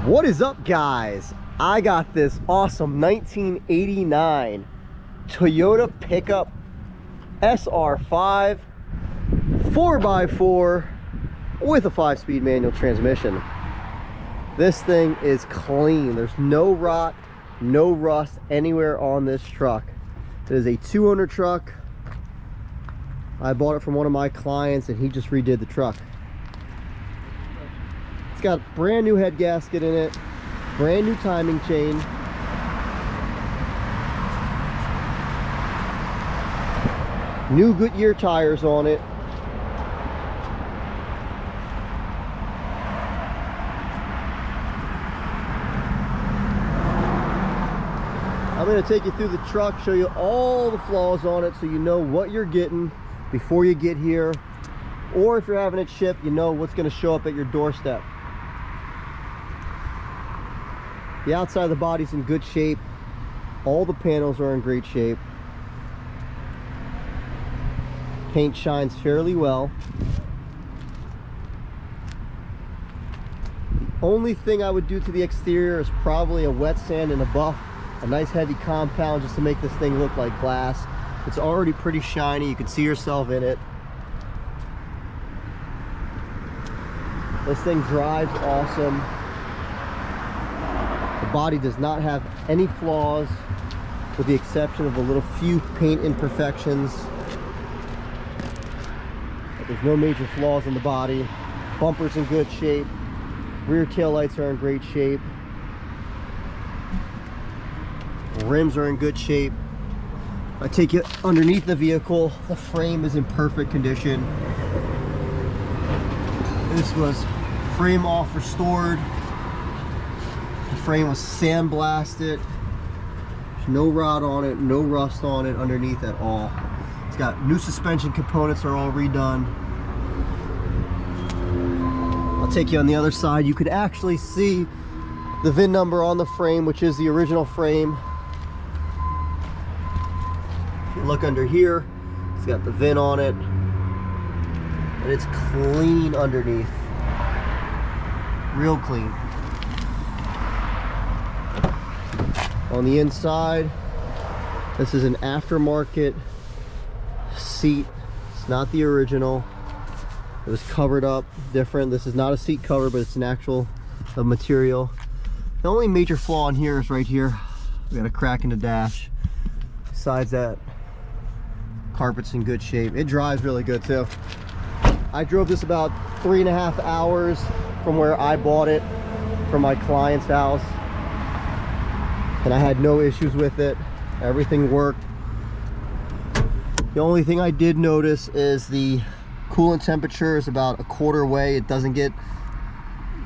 What is up, guys? I got this awesome 1989 Toyota Pickup SR5 4x4 with a 5-speed manual transmission. This thing is clean. There's no rot, no rust anywhere on this truck. It is a 2-owner truck. I bought it from one of my clients and he just redid the truck. It's got brand new head gasket in it, brand new timing chain, new Goodyear tires on it. I'm going to take you through the truck, show you all the flaws on it so you know what you're getting before you get here, or if you're having it shipped, you know what's going to show up at your doorstep. The outside of the body's in good shape. All the panels are in great shape. Paint shines fairly well. The only thing I would do to the exterior is probably a wet sand and a buff, a nice heavy compound just to make this thing look like glass. It's already pretty shiny. You can see yourself in it. This thing drives awesome. The body does not have any flaws with the exception of a little few paint imperfections. But there's no major flaws in the body. Bumper's in good shape. Rear tail lights are in great shape. Rims are in good shape. If I take you underneath the vehicle, the frame is in perfect condition. This was frame off restored. The frame was sandblasted. There's no rot on it, no rust on it underneath at all. It's got new suspension components are all redone. I'll take you on the other side. You can actually see the VIN number on the frame, which is the original frame. If you look under here, it's got the VIN on it, and it's clean underneath. Real clean. On the inside, this is an aftermarket seat. It's not the original. It was covered up different. This is not a seat cover, but it's an actual material. The only major flaw in here is right here. We got a crack in the dash. Besides that, carpet's in good shape. It drives really good too. I drove this about 3.5 hours from where I bought it from my client's house, and I had no issues with it. Everything worked. The only thing I did notice is the coolant temperature is about a quarter way. It doesn't get,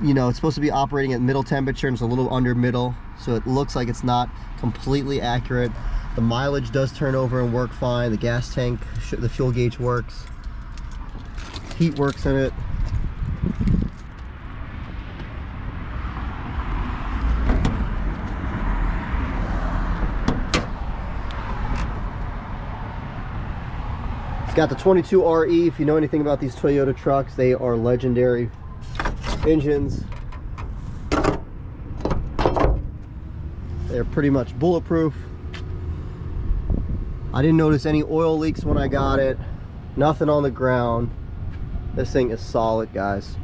you know, it's supposed to be operating at middle temperature and it's a little under middle, so it looks like it's not completely accurate. The mileage does turn over and work fine. The gas tank, the fuel gauge works. Heat works in it. It's got the 22RE. If you know anything about these Toyota trucks, they are legendary engines. They're pretty much bulletproof. I didn't notice any oil leaks when I got it. Nothing on the ground. This thing is solid, guys.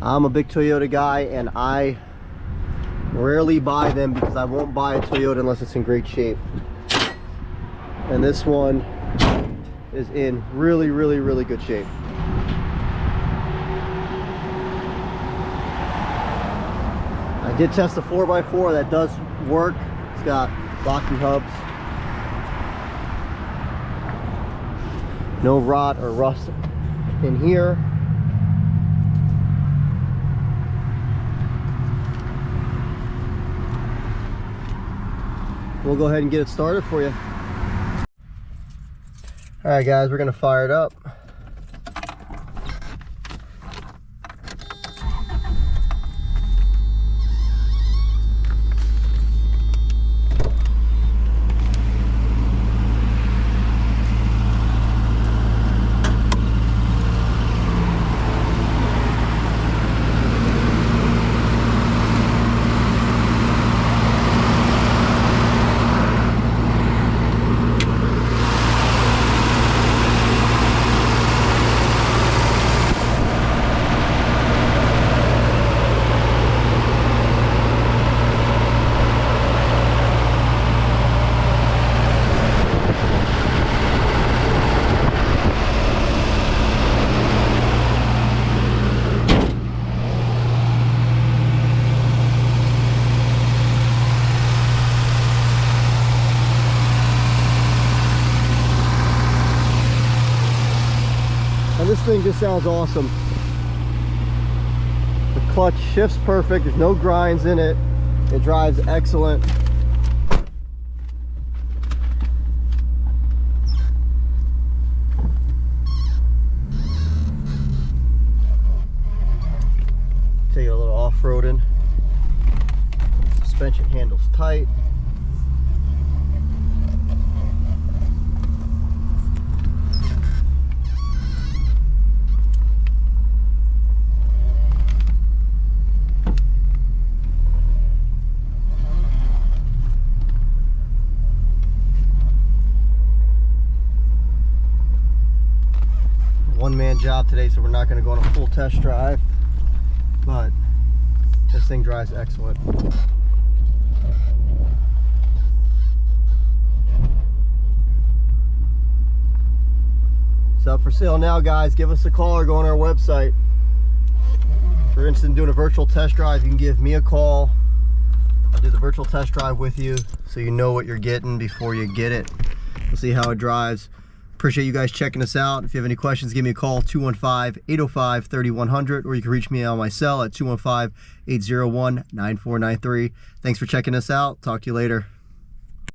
I'm a big Toyota guy and I rarely buy them because I won't buy a Toyota unless it's in great shape. And this one is in really, really, really good shape. I did test the 4x4. That does work. It's got locking hubs. No rot or rust in here. We'll go ahead and get it started for you. All right, guys, we're gonna fire it up. thing just sounds awesome. The clutch shifts perfect, there's no grinds in it. It drives excellent. Take a little off-roading. Suspension handles tight. One-man job today, so we're not going to go on a full test drive, but this thing drives excellent. It's up for sale now, guys. Give us a call or go on our website. For instance, doing a virtual test drive, you can give me a call. I'll do the virtual test drive with you so you know what you're getting before you get it. We'll see how it drives. Appreciate you guys checking us out. If you have any questions, give me a call, 215-805-3100, or you can reach me on my cell at 215-801-9493. Thanks for checking us out. Talk to you later.